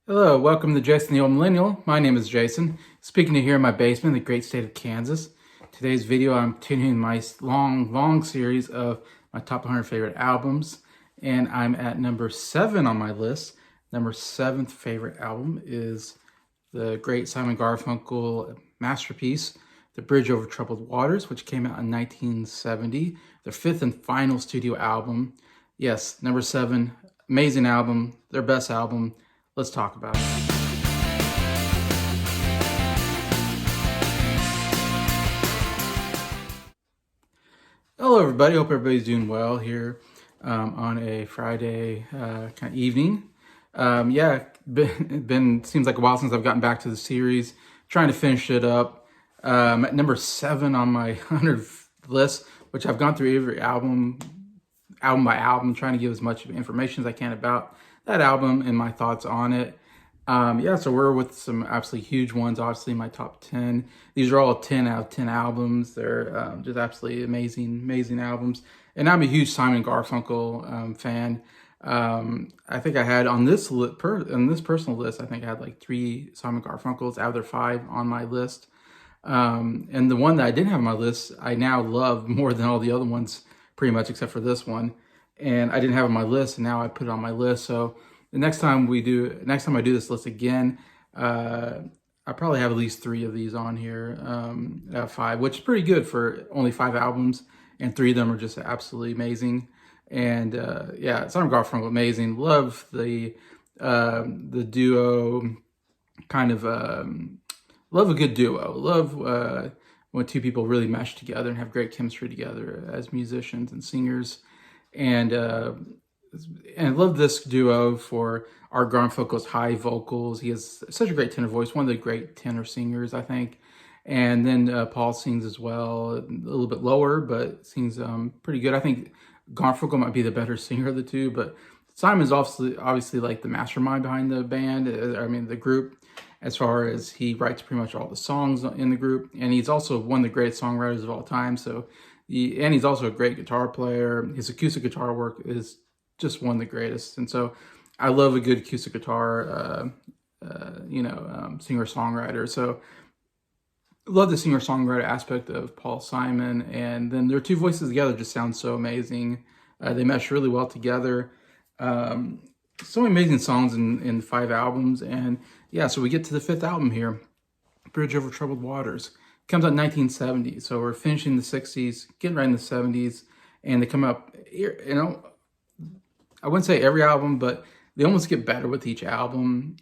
Hello, welcome to Jason the Old Millennial. My name is Jason, speaking to you here in my basement in the great state of Kansas. Today's video, I'm continuing my long series of my top 100 favorite albums, and I'm at number 7 on my list. Number 7th favorite album is the great Simon and Garfunkel masterpiece, The Bridge Over Troubled Waters, which came out in 1970, their 5th and final studio album. Yes, number 7, amazing album, their best album. Let's talk about it. Hello, everybody. Hope everybody's doing well here on a Friday kind of evening. Seems like a while since I've gotten back to the series. Trying to finish it up. At number 7 on my 100 list, which I've gone through every album by album, trying to give as much information as I can about that album and my thoughts on it. So we're with some absolutely huge ones, obviously my top 10. These are all 10 out of 10 albums. They're just absolutely amazing albums. And I'm a huge Simon and Garfunkel fan. I think I had on this personal list, I think I had like 3 Simon and Garfunkels out of their 5 on my list. And the one that I didn't have on my list, I now love more than all the other ones, pretty much except for this one. And I didn't have it on my list, and now I put it on my list. So the next time I do this list again, I probably have at least 3 of these on here, 5, which is pretty good for only 5 albums, and 3 of them are just absolutely amazing. And Simon and Garfunkel, amazing. Love the duo, kind of love a good duo. Love when 2 people really mesh together and have great chemistry together as musicians and singers. And love this duo for Art Garfunkel's high vocals. He has such a great tenor voice, one of the great tenor singers, I think. And then Paul sings as well, a little bit lower, but sings pretty good. I think Garfunkel might be the better singer of the 2, but Simon's obviously like the mastermind behind the band, the group, as far as he writes pretty much all the songs in the group. And he's also one of the greatest songwriters of all time. So he's also a great guitar player. His acoustic guitar work is just one of the greatest. And so I love a good acoustic guitar, singer-songwriter. So love the singer-songwriter aspect of Paul Simon. And then their 2 voices together just sound so amazing. They mesh really well together. So many amazing songs in 5 albums. And so we get to the 5th album here, Bridge Over Troubled Waters. Comes out in 1970, so we're finishing the 60s, getting right in the 70s, and they come up, I wouldn't say every album, but they almost get better with each album.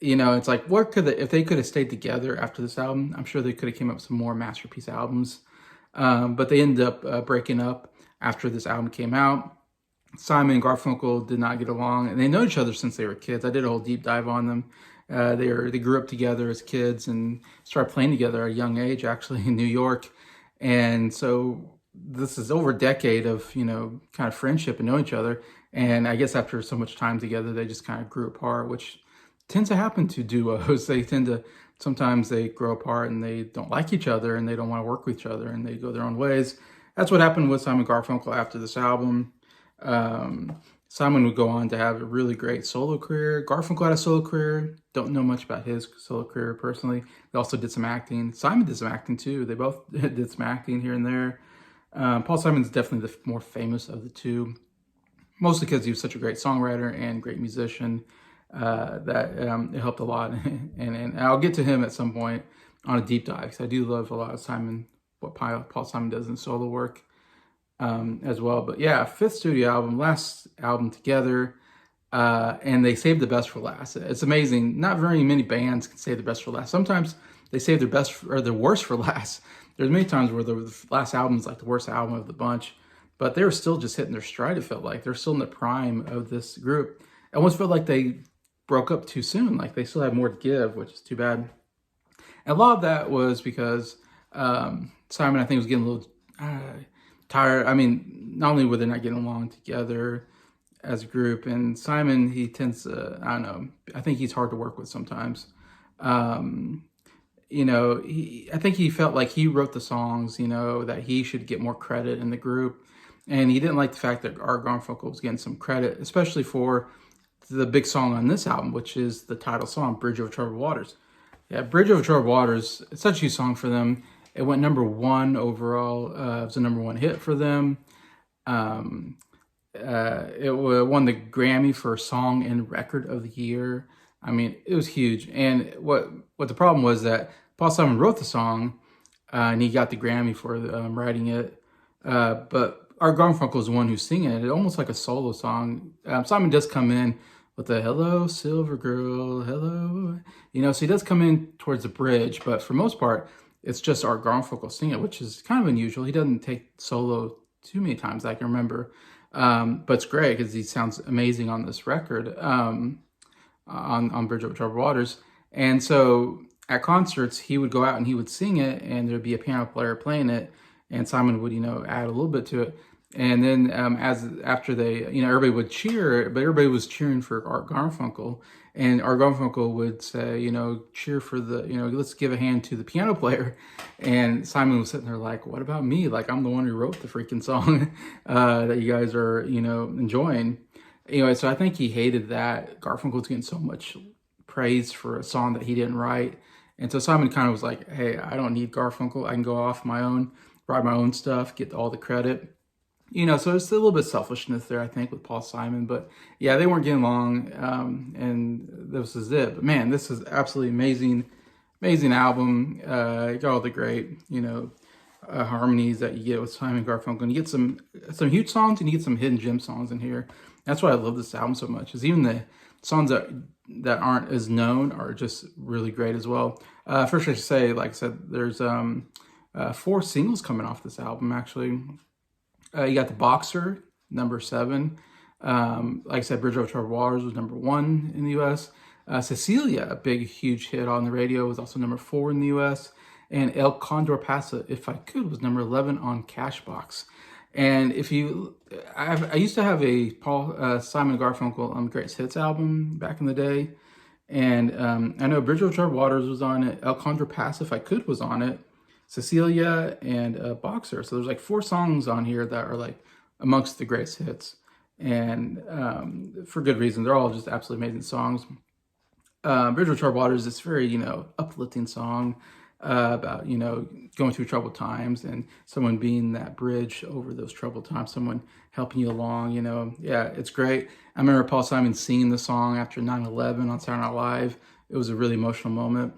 It's like, if they could have stayed together after this album, I'm sure they could have came up with some more masterpiece albums. But they ended up breaking up after this album came out. Simon and Garfunkel did not get along, and they know each other since they were kids. I did a whole deep dive on them. They grew up together as kids and started playing together at a young age, actually, in New York. And so this is over a decade of, kind of friendship and knowing each other. And I guess after so much time together, they just kind of grew apart, which tends to happen to duos. Sometimes they grow apart and they don't like each other and they don't want to work with each other and they go their own ways. That's what happened with Simon Garfunkel after this album. Simon would go on to have a really great solo career. Garfunkel had a solo career. Don't know much about his solo career personally. They also did some acting. Simon did some acting too. They both did some acting here and there. Paul Simon's definitely the more famous of the 2, mostly because he was such a great songwriter and great musician that it helped a lot. and I'll get to him at some point on a deep dive, because I do love a lot of what Paul Simon does in solo work. As well. But 5th studio album, last album together, and they saved the best for last. It's amazing. Not very many bands can save the best for last. Sometimes they save their best or their worst for last. There's many times where the last album is like the worst album of the bunch, but they were still just hitting their stride. It felt like they're still in the prime of this group. It almost felt like they broke up too soon. Like they still had more to give, which is too bad. And a lot of that was because Simon, I think, was getting a little tired. I mean, not only were they not getting along together as a group, and Simon, he tends to, I don't know, I think he's hard to work with sometimes. Um, I think he felt like he wrote the songs, that he should get more credit in the group. And he didn't like the fact that Art Garfunkel was getting some credit, especially for the big song on this album, which is the title song, Bridge Over Troubled Waters. Yeah, Bridge Over Troubled Waters, it's such a huge song for them. It went #1 overall. It was a #1 hit for them. Um, it won the Grammy for Song and Record of the Year. I mean, it was huge. And what the problem was that Paul Simon wrote the song, and he got the Grammy for writing it. But Art Garfunkel is the one who's singing it. It's almost like a solo song. Simon does come in with the "Hello, Silver Girl, hello," so he does come in towards the bridge. But for the most part, it's just Art Garfunkel singing it, which is kind of unusual. He doesn't take solo too many times I can remember. But it's great because he sounds amazing on this record, on Bridge Over Troubled Waters. And so at concerts, he would go out and he would sing it, and there'd be a piano player playing it, and Simon would, add a little bit to it. And then after they, everybody would cheer, but everybody was cheering for Art Garfunkel. And Art Garfunkel would say, cheer for the, let's give a hand to the piano player. And Simon was sitting there like, what about me? Like, I'm the one who wrote the freaking song that you guys are, enjoying. Anyway, so I think he hated that Garfunkel was getting so much praise for a song that he didn't write. And so Simon kind of was like, hey, I don't need Garfunkel. I can go off my own, write my own stuff, get all the credit. So it's a little bit selfishness there, I think, with Paul Simon. But yeah, they weren't getting along, and this is it. But man, this is absolutely amazing album. You got all the great, harmonies that you get with Simon and Garfunkel. And you get some huge songs, and you get some hidden gem songs in here. That's why I love this album so much. Is even the songs that aren't as known are just really great as well. First, I should say, like I said, there's 4 singles coming off this album actually. You got The Boxer, #7. Like I said, Bridge Over Troubled Waters was #1 in the U.S. Cecilia, a big, huge hit on the radio, was also #4 in the U.S. And El Condor Pasa, If I Could, was #11 on Cashbox. And I used to have a Simon Garfunkel Greatest Hits album back in the day. And I know Bridge Over Troubled Waters was on it. El Condor Pasa, If I Could, was on it. Cecilia, and Boxer. So there's like 4 songs on here that are like amongst the greatest hits, and for good reason. They're all just absolutely amazing songs. Bridge Over Troubled Waters is very, uplifting song about, going through troubled times and someone being that bridge over those troubled times, someone helping you along, Yeah, it's great. I remember Paul Simon singing the song after 9/11 on Saturday Night Live. It was a really emotional moment.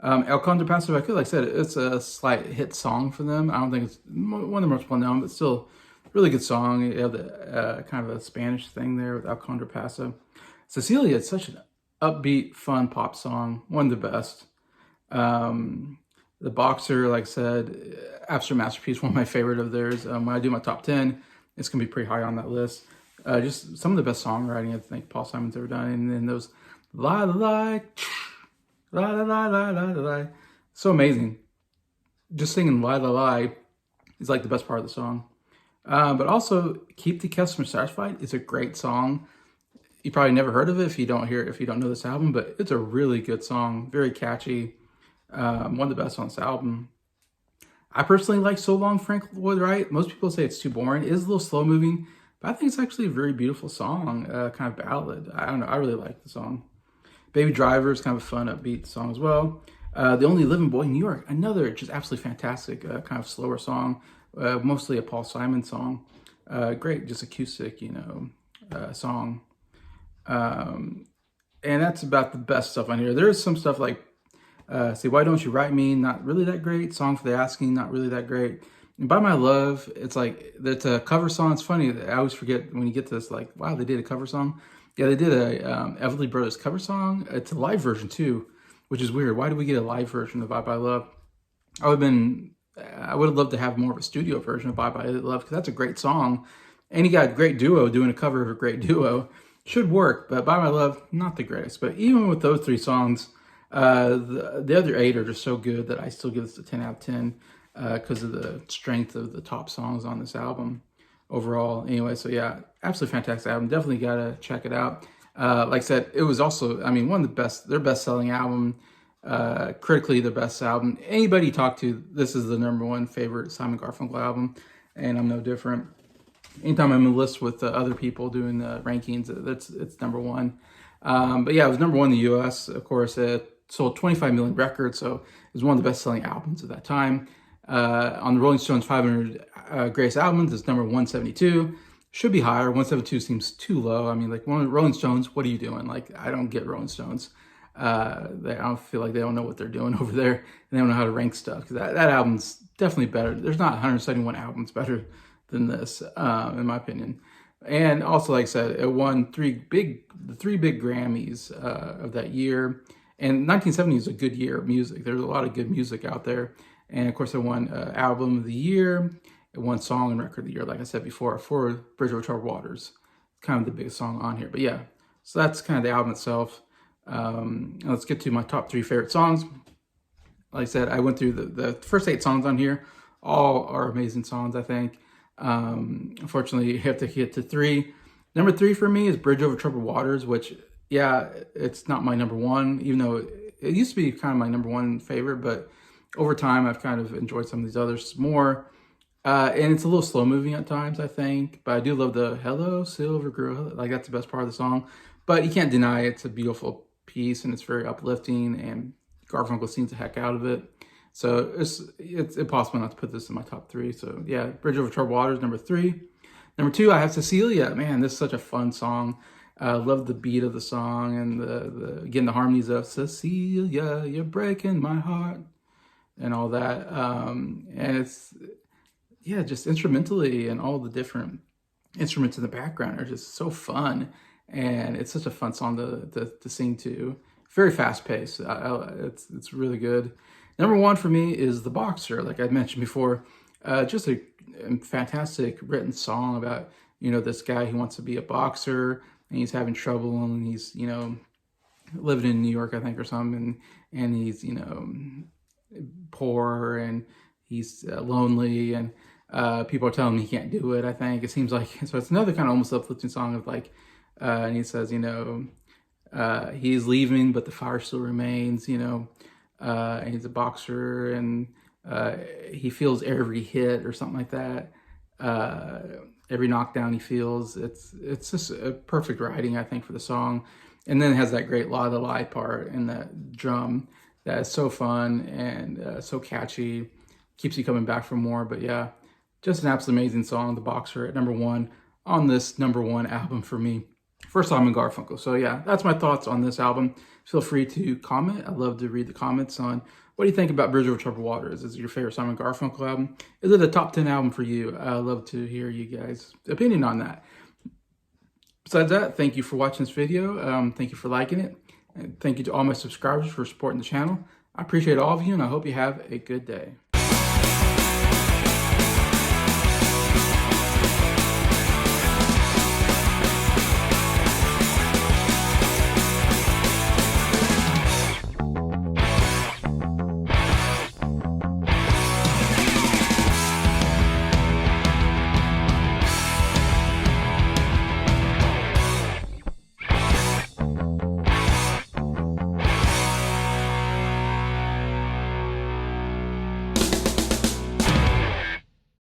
El Condor Pasa, If I Could, like I said, it's a slight hit song for them. I don't think it's one of the most well-known, but still really good song. You have the kind of a Spanish thing there with El Condor Pasa. Cecilia, it's such an upbeat, fun pop song, one of the best. The Boxer, like I said, absolute masterpiece, one of my favorite of theirs. When I do my top 10, it's going to be pretty high on that list. Just some of the best songwriting I think Paul Simon's ever done. And then those la la la, la la la la la la, so amazing. Just singing la la la is like the best part of the song. But also, Keep the Customer Satisfied is a great song. You probably never heard of it if you don't know this album, but it's a really good song, very catchy. One of the best on this album. I personally like So Long, Frank Lloyd Wright. Most people say it's too boring. It is a little slow moving, but I think it's actually a very beautiful song, kind of ballad. I don't know, I really like the song. Baby Driver is kind of a fun, upbeat song as well. The Only Living Boy in New York, another just absolutely fantastic, kind of slower song, mostly a Paul Simon song. Great, just acoustic, song. And that's about the best stuff on here. There is some stuff like, Say Why Don't You Write Me, not really that great. Song for the Asking, not really that great. And By My Love, it's like, it's a cover song. It's funny, I always forget when you get to this, like, wow, they did a cover song. Yeah, they did a Everly Brothers cover song. It's a live version too, which is weird. Why did we get a live version of Bye Bye Love? I would have loved to have more of a studio version of Bye Bye Love, because that's a great song. And you got a great duo doing a cover of a great duo. Should work, but Bye Bye Love, not the greatest. But even with those 3 songs, the other 8 are just so good that I still give this a 10 out of 10. because of the strength of the top songs on this album overall. Anyway, so yeah, absolutely fantastic album. Definitely gotta check it out. Like I said, it was also, I mean, one of the best, their best-selling album, critically their best album. Anybody you talk to, this is the #1 favorite Simon Garfunkel album, and I'm no different. Anytime I'm in a list with other people doing the rankings, it's #1. But yeah, it was #1 in the U.S. Of course, it sold 25 million records, so it was one of the best-selling albums at that time. On the Rolling Stones 500 greatest albums, it's number 172. Should be higher. 172 seems too low. I mean, like, Rolling Stones, what are you doing? Like, I don't get Rolling Stones. I don't feel like they don't know what they're doing over there, and they don't know how to rank stuff, because that album's definitely better. There's not 171 albums better than this, in my opinion. And also, like I said, it won the three big Grammys of that year. And 1970 is a good year of music. There's a lot of good music out there. And of course, it won Album of the Year. It won Song and Record of the Year, like I said before, for Bridge Over Troubled Waters. It's kind of the biggest song on here. But yeah, so that's kind of the album itself. Let's get to my top 3 favorite songs. Like I said, I went through the first 8 songs on here. All are amazing songs, I think. Unfortunately, you have to get to 3. Number 3 for me is Bridge Over Troubled Waters, which, yeah, it's not my #1, even though it used to be kind of my #1 favorite, but over time, I've kind of enjoyed some of these others more. And it's a little slow moving at times, I think, but I do love the "Hello, Silver Girl." Like, that's the best part of the song. But you can't deny it's a beautiful piece, and it's very uplifting, and Garfunkel sings the heck out of it. So it's impossible not to put this in my top 3. So yeah, Bridge Over Troubled Waters, number 3. Number 2, I have Cecilia. Man, this is such a fun song. I love the beat of the song, and again, the harmonies of "Cecilia, you're breaking my heart," and all that. And it's, yeah, just instrumentally, and all the different instruments in the background are just so fun. And it's such a fun song to sing to. Very fast paced. It's really good. Number 1 for me is The Boxer, like I mentioned before. Just a fantastic written song about, this guy who wants to be a boxer, and he's having trouble, and he's, living in New York, I think, or something, and he's, poor, and he's lonely, and people are telling him he can't do it, I think. It seems like, so it's another kind of almost uplifting song of like, and he says, he's leaving, but the fire still remains, and he's a boxer, and he feels every hit or something like that. Every knockdown he feels. It's just a perfect writing, I think, for the song. And then it has that great La La La part and that drum that is so fun and so catchy. Keeps you coming back for more. But yeah, just an absolutely amazing song, The Boxer, at number 1 on this #1 album for me, for Simon Garfunkel. So yeah, that's my thoughts on this album. Feel free to comment. I'd love to read the comments on what do you think about Bridge Over Troubled Waters. Is it your favorite Simon Garfunkel album? Is it a top 10 album for you? I'd love to hear you guys' opinion on that. Besides that, thank you for watching this video. Thank you for liking it. And thank you to all my subscribers for supporting the channel. I appreciate all of you, and I hope you have a good day.